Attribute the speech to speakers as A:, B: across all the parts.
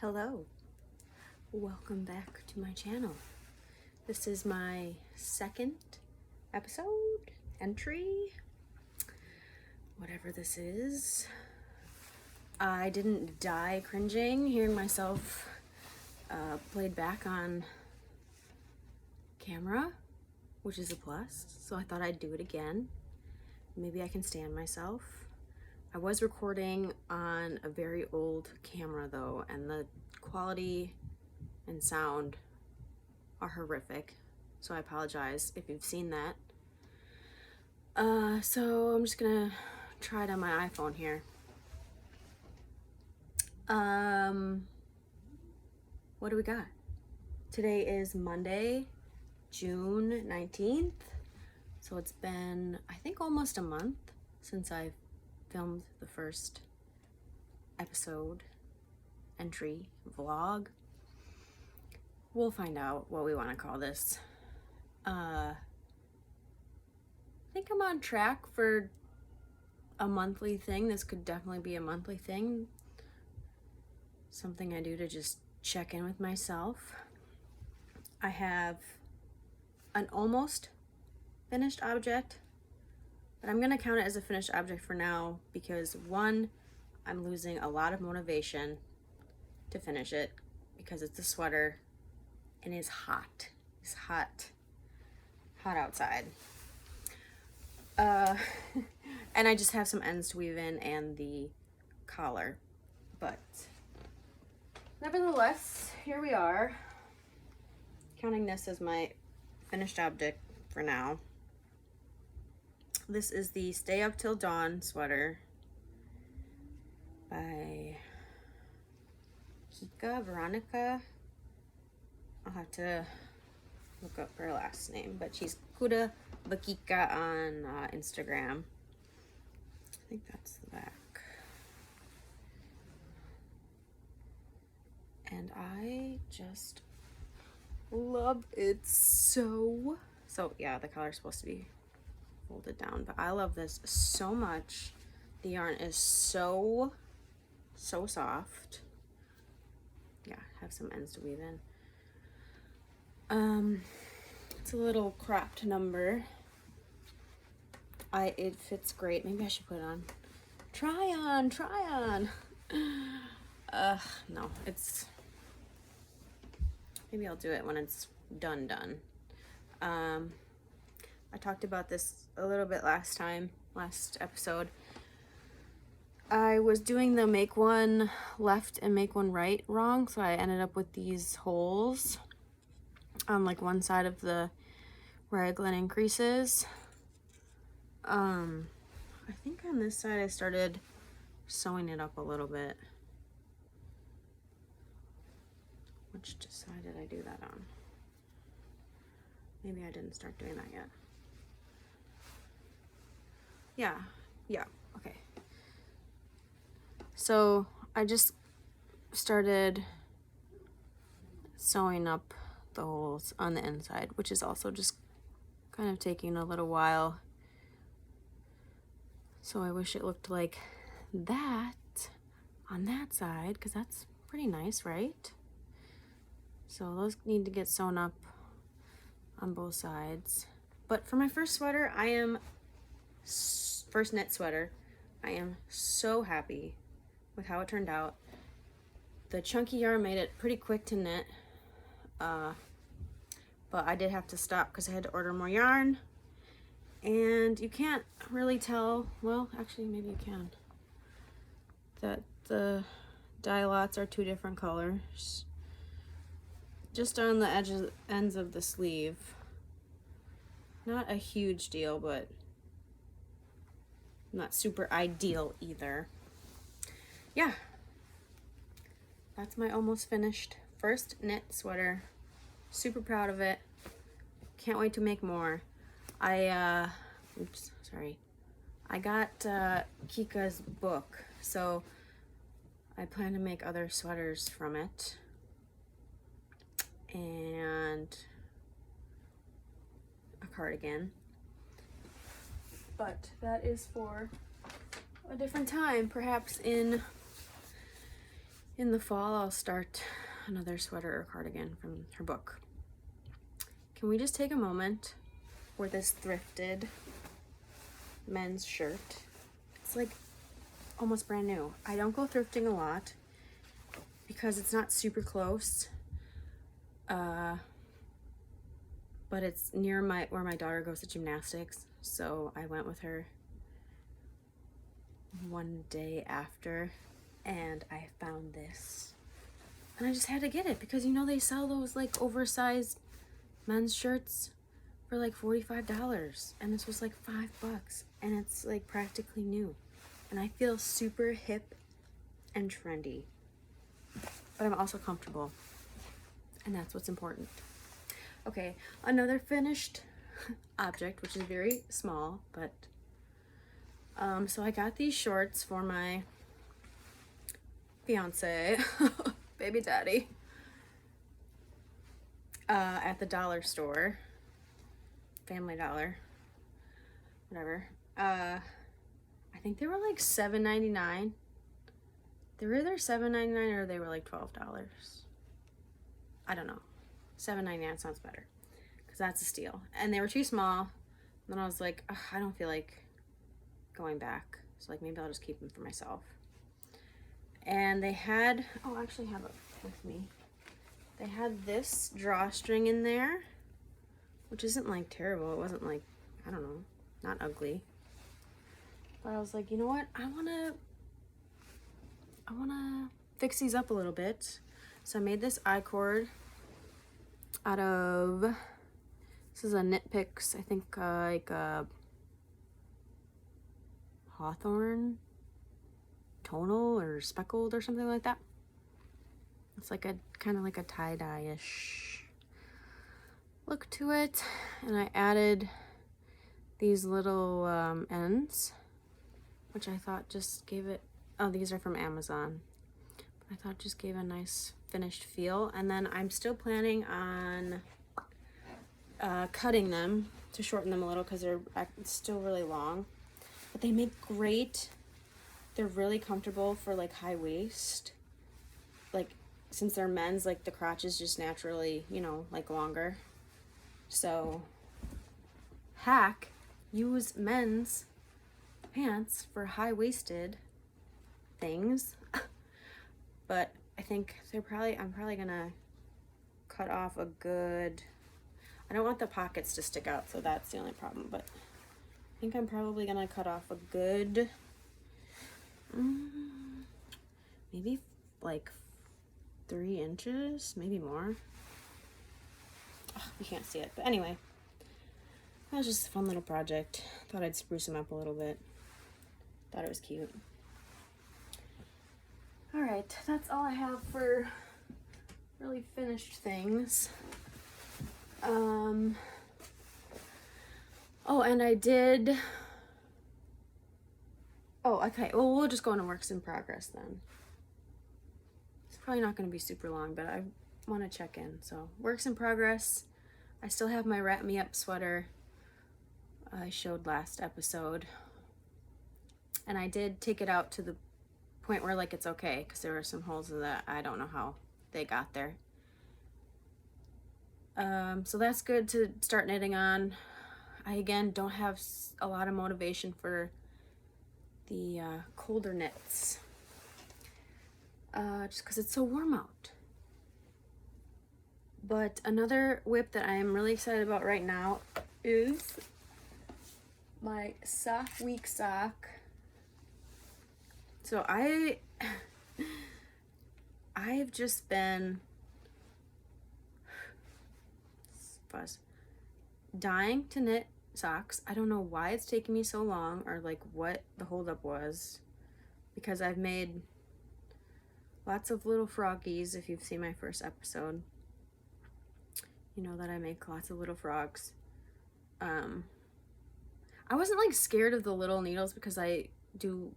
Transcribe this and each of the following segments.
A: Hello, welcome back to my channel. This is my second episode, entry, whatever this is. I didn't die cringing hearing myself played back on camera, which is a plus, so I thought I'd do it again. Maybe I can stand myself. I was recording on a very old camera though, and the quality and sound are horrific, so I apologize if you've seen that. So I'm just gonna try it on my iPhone here. What do we got? Today is Monday, June 19th, so it's been, I think, almost a month since I've filmed the first episode, entry, vlog. We'll find out what we want to call this. I think I'm on track for a monthly thing. This could definitely be a monthly thing. Something I do to just check in with myself. I have an almost finished object, but I'm gonna count it as a finished object for now because one, I'm losing a lot of motivation to finish it because it's a sweater and it's hot. It's hot outside. And I just have some ends to weave in and the collar, but nevertheless, here we are. Counting this as my finished object for now. This is the Stay Up Till Dawn sweater by Veronica. I'll have to look up her last name, but she's Kuda Bakika on Instagram. I think that's the back. And I just love it so yeah, the collar's supposed to be folded down, but I love this so much. The yarn is so soft. Yeah, have some ends to weave in. It's a little cropped number. It fits great. Maybe I should put it on. Try on. No, it's, maybe I'll do it when it's done. I talked about this a little bit last episode. I was doing the make one left and make one right wrong, so I ended up with these holes on like one side of the raglan increases. I think on this side I started sewing it up a little bit. Which side did I do that on? Maybe I didn't start doing that yet. Yeah, okay. So I just started sewing up the holes on the inside, which is also just kind of taking a little while. So I wish it looked like that on that side, because that's pretty nice, right? So those need to get sewn up on both sides. But for my first sweater, first knit sweater, I am so happy with how it turned out. The chunky yarn made it pretty quick to knit, but I did have to stop because I had to order more yarn, and you can't really tell, well, actually maybe you can, that the dye lots are two different colors. Just on the ends of the sleeve. Not a huge deal, but not super ideal either. Yeah, that's my almost finished first knit sweater. Super proud of it. Can't wait to make more. I got Kika's book, so I plan to make other sweaters from it. And a cardigan. but that is for a different time. Perhaps in the fall I'll start another sweater or cardigan from her book. Can we just take a moment for this thrifted men's shirt? It's like almost brand new. I don't go thrifting a lot because it's not super close, but it's near where my daughter goes to gymnastics, so I went with her one day after and I found this and I just had to get it because, you know, they sell those like oversized men's shirts for like $45 and this was like $5 and it's like practically new and I feel super hip and trendy, but I'm also comfortable, and that's what's important. Okay, another finished object, which is very small, but so I got these shorts for my fiance, baby daddy, at the dollar store, Family Dollar, whatever. I think they were like $7.99. They were either $7.99 or they were like $12. I don't know. $7.99 sounds better because that's a steal. And they were too small. And then I was like, I don't feel like going back. So like maybe I'll just keep them for myself. And they had, I actually have it with me. They had this drawstring in there, which isn't like terrible. It wasn't like, I don't know, not ugly. But I was like, you know what? I wanna fix these up a little bit. So I made this I-cord out of, this is a Knit Picks, I think like a Hawthorne tonal or speckled or something like that. It's like a kind of like a tie-dye-ish look to it. And I added these little ends, which I thought just gave it, oh, these are from Amazon. I thought just gave a nice finished feel. And then I'm still planning on cutting them to shorten them a little because they're still really long. But they make great, they're really comfortable for like high waist. Like since they're men's, like the crotch is just naturally, you know, like longer. So hack, use men's pants for high-waisted things. But I think I'm probably gonna cut off a good, I don't want the pockets to stick out, so that's the only problem, but I think I'm probably gonna cut off a good, maybe like 3 inches, maybe more. You can't see it, but anyway, that was just a fun little project. Thought I'd spruce them up a little bit. Thought it was cute. All right, that's all I have for really finished things. Oh, and I did, okay, well, we'll just go into works in progress then. It's probably not going to be super long, but I want to check in. So, works in progress. I still have my Wrap Me Up sweater I showed last episode. And I did take it out to the point where like it's okay, because there were some holes in that. I don't know how they got there. So that's good to start knitting on. I again don't have a lot of motivation for the colder knits, just because it's so warm out. But another whip that I am really excited about right now is my Sock Week sock. So I've just been dying to knit socks. I don't know why it's taking me so long, or like what the holdup was, because I've made lots of little froggies. If you've seen my first episode, you know that I make lots of little frogs. I wasn't like scared of the little needles because I do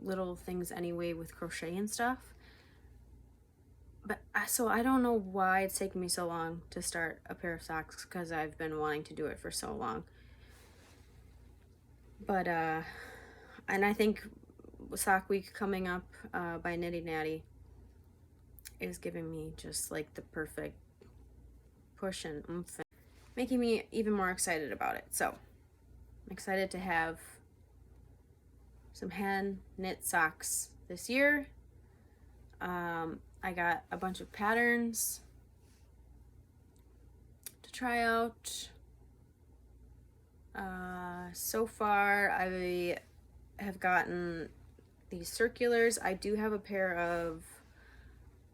A: little things anyway with crochet and stuff. But so I don't know why it's taking me so long to start a pair of socks, because I've been wanting to do it for so long. But, and I think Sock Week coming up by Nitty Natty is giving me just like the perfect push and oomph, making me even more excited about it. So I'm excited to have some hand knit socks this year. I got a bunch of patterns to try out. So far I have gotten these circulars. I do have a pair of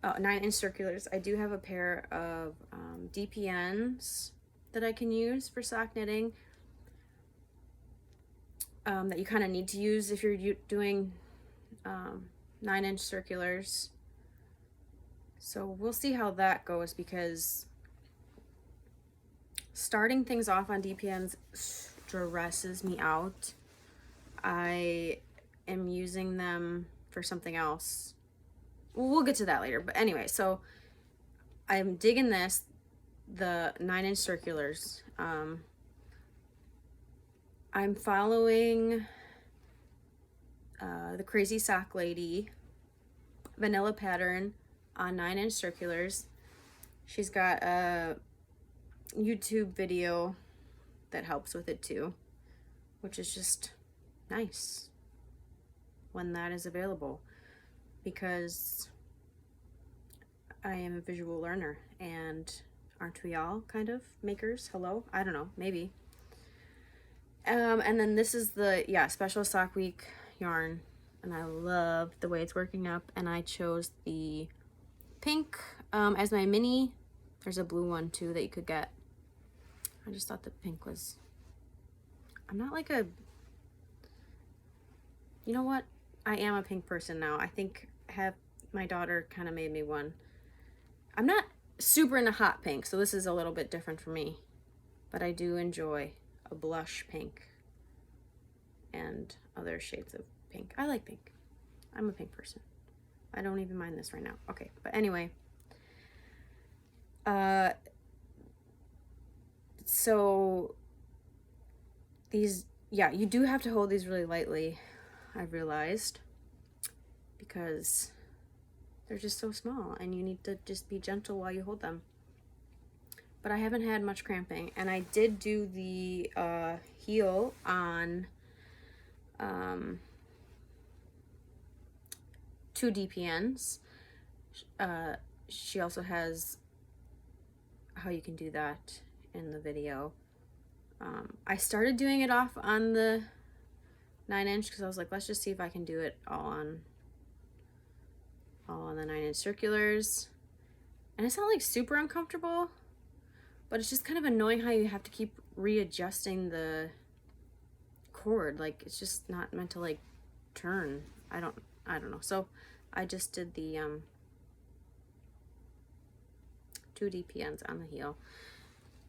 A: 9-inch circulars. I do have a pair of DPNs that I can use for sock knitting, that you kind of need to use if you're doing 9-inch circulars. So we'll see how that goes, because starting things off on DPNs stresses me out. I am using them for something else. We'll get to that later. But anyway, so I'm digging this, the 9-inch circulars. I'm following the Crazy Sock Lady vanilla pattern on 9-inch circulars. She's got a YouTube video that helps with it too, which is just nice when that is available, because I am a visual learner, and aren't we all kind of makers? Hello? I don't know, maybe. And then this is the special Sock Week yarn, and I love the way it's working up, and I chose the pink as my mini. There's a blue one too that you could get. I just thought the pink was, I'm not like a, you know what, I am a pink person now. I think my daughter kind of made me one. I'm not super into hot pink, so this is a little bit different for me, but I do enjoy a blush pink and other shades of pink. I like pink. I'm a pink person. I don't even mind this right now. Okay, but anyway, so these, you do have to hold these really lightly, I've realized, because they're just so small and you need to just be gentle while you hold them. But I haven't had much cramping, and I did do the heel on 2 DPNs. She also has how you can do that in the video. I started doing it off on the 9-inch because I was like, let's just see if I can do it all on the 9-inch circulars. And it's not like super uncomfortable, but it's just kind of annoying how you have to keep readjusting the cord. Like, it's just not meant to like turn. I don't know. So I just did the 2 DPNs on the heel,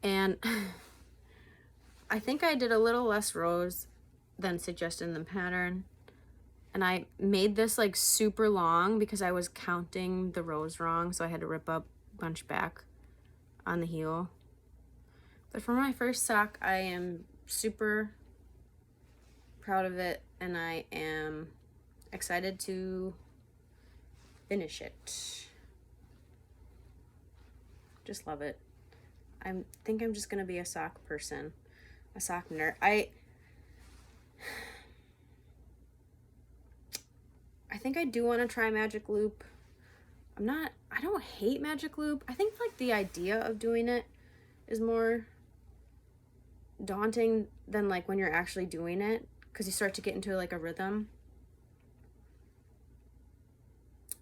A: and I think I did a little less rows than suggested in the pattern, and I made this like super long because I was counting the rows wrong, so I had to rip up a bunch back on the heel. But for my first sock, I am super proud of it, and I am excited to finish it. Just love it. I think I'm just gonna be a sock person, a sock nerd. I think I do want to try Magic Loop. I don't hate Magic Loop. I think like the idea of doing it is more daunting than like when you're actually doing it, because you start to get into like a rhythm.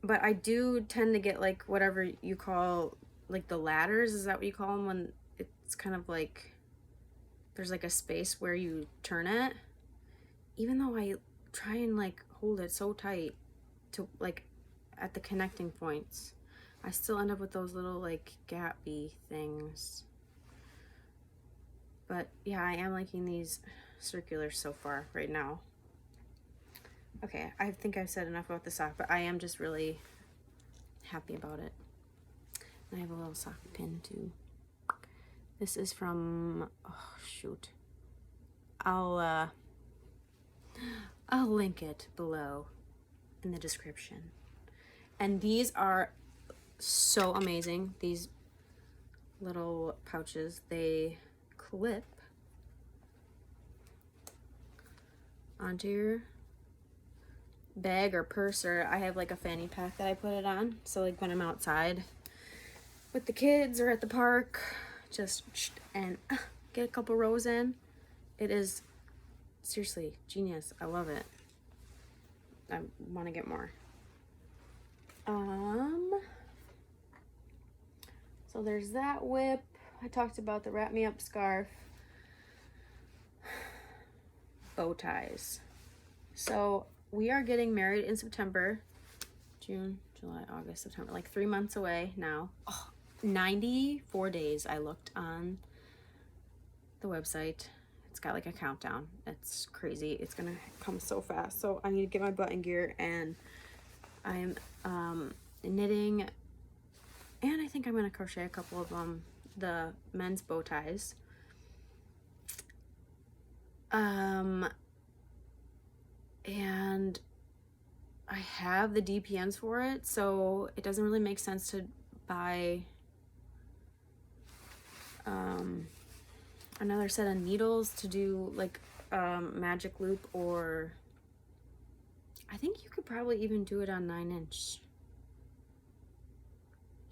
A: But I do tend to get like whatever you call like the ladders. Is that what you call them, when it's kind of like there's like a space where you turn it? Even though I try and like hold it so tight to like at the connecting points, I still end up with those little like gappy things. But yeah, I am liking these circulars so far right now. Okay, I think I've said enough about the sock, but I am just really happy about it. And I have a little sock pin too. This is from, oh shoot, I'll I'll link it below in the description. And these are so amazing. These little pouches, they clip onto your bag or purse, or I have like a fanny pack that I put it on. So like when I'm outside with the kids or at the park, just and get a couple rows in. It is seriously genius. I love it. I want to get more. So there's that whip. I talked about the wrap me up scarf. Bow ties. So we are getting married in September. June, July, August, September, like 3 months away now. 94 days I looked on the website. It's got like a countdown. It's crazy. It's gonna come so fast. So I need to get my butt in gear, and I'm knitting, and I think I'm gonna crochet a couple of the men's bow ties. And I have the DPNs for it, so it doesn't really make sense to buy another set of needles to do like magic loop, or I think you could probably even do it on 9-inch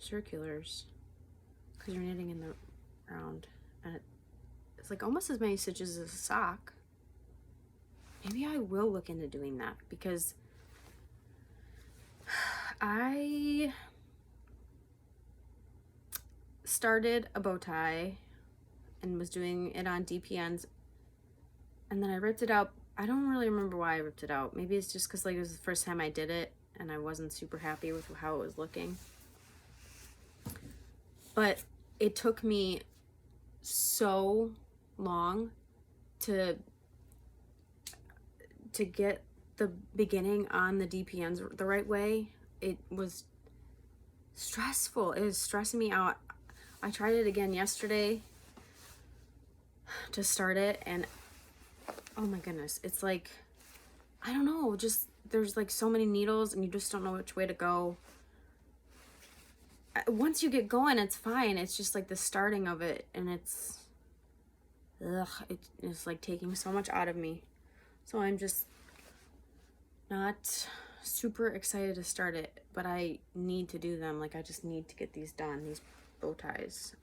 A: circulars because you're knitting in the round, and it's like almost as many stitches as a sock. Maybe I will look into doing that, because I started a bow tie and was doing it on DPNs, and then I ripped it out. I don't really remember why I ripped it out. Maybe it's just because like it was the first time I did it and I wasn't super happy with how it was looking. But it took me so long to get the beginning on the DPNs the right way. It was stressful. It was stressing me out. I tried it again yesterday to start it, and oh my goodness, it's like, I don't know, just there's like so many needles and you just don't know which way to go. Once you get going, it's fine. It's just like the starting of it, and it's like taking so much out of me. So I'm just not super excited to start it, but I need to do them. Like I just need to get these done, these bow ties.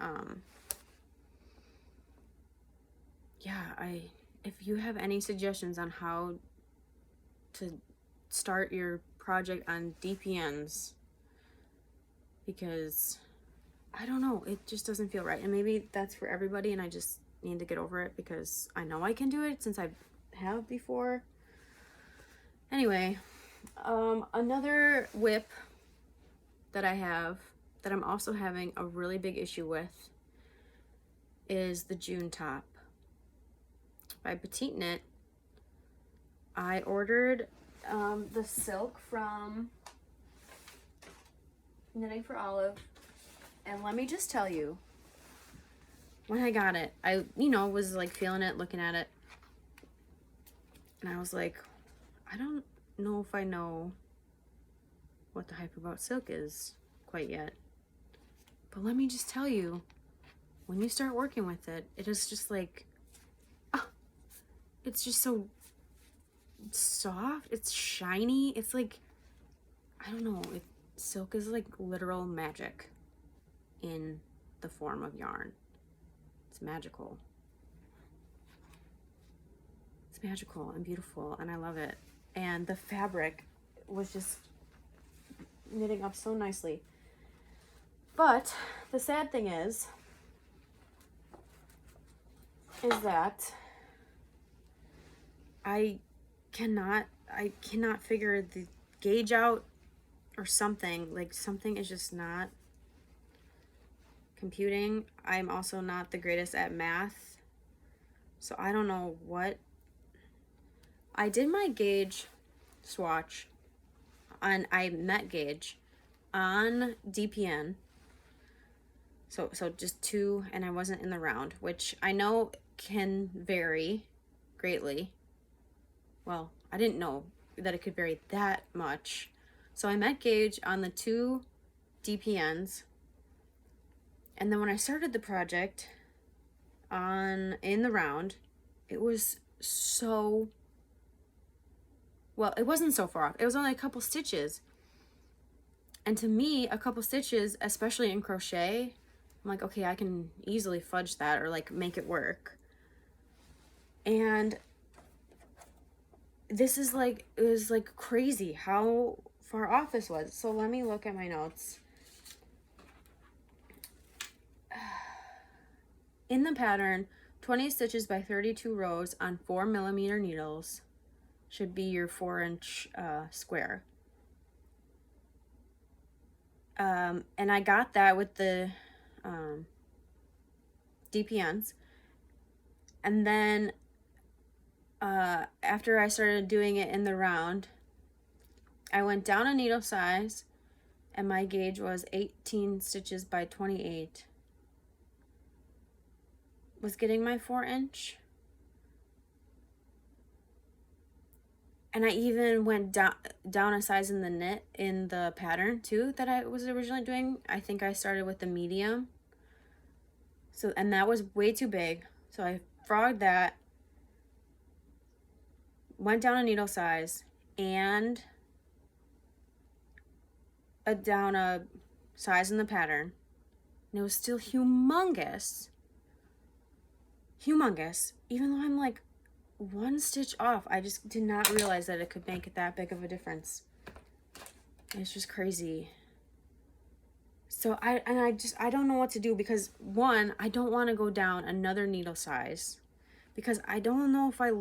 A: Yeah, if you have any suggestions on how to start your project on DPNs, because I don't know, it just doesn't feel right. And maybe that's for everybody, and I just need to get over it because I know I can do it since I have before. Anyway, another whip that I have that I'm also having a really big issue with is the June top by Petite Knit. I ordered the silk from Knitting for Olive, and let me just tell you, when I got it, I was like feeling it, looking at it, and I was like, I don't know if I know what the hype about silk is quite yet, but let me just tell you, when you start working with it, it is just like, it's just so soft, it's shiny, it's like, I don't know, silk is like literal magic in the form of yarn. It's magical. It's magical and beautiful, and I love it. And the fabric was just knitting up so nicely. But the sad thing is that I cannot figure the gauge out or something. Like something is just not computing. I'm also not the greatest at math, so I don't know what. I did my gauge swatch on, I met gauge on DPN, so just 2, and I wasn't in the round, which I know can vary greatly. Well, I didn't know that it could vary that much. So I met gauge on the 2 DPNs. And then when I started the project in the round, it was so, well, it wasn't so far off. It was only a couple stitches. And to me, a couple stitches, especially in crochet, I'm like, okay, I can easily fudge that or like make it work. And this is like, it was like crazy how far off this was. So let me look at my notes. In the pattern, 20 stitches by 32 rows on 4mm needles should be your 4-inch square. And I got that with the DPNs. And then after I started doing it in the round, I went down a needle size and my gauge was 18 stitches by 28. Was getting my 4-inch. And I even went down a size in the knit in the pattern too that I was originally doing. I think I started with the medium. So, and that was way too big. So I frogged that, went down a needle size, and down a size in the pattern. And it was still humongous. Humongous. Even though I'm like 1 stitch off. I just did not realize that it could make that big of a difference. It's just crazy. So I don't know what to do because one, I don't want to go down another needle size because I don't know if I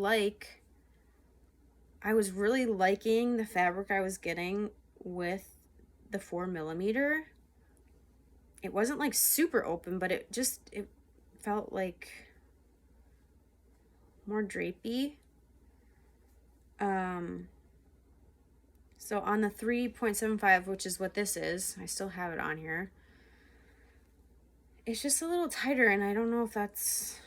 A: was really liking the fabric I was getting with the 4mm. It wasn't like super open, but it felt like more drapey. So on the 3.75, which is what this is, I still have it on here. It's just a little tighter, and I don't know if that's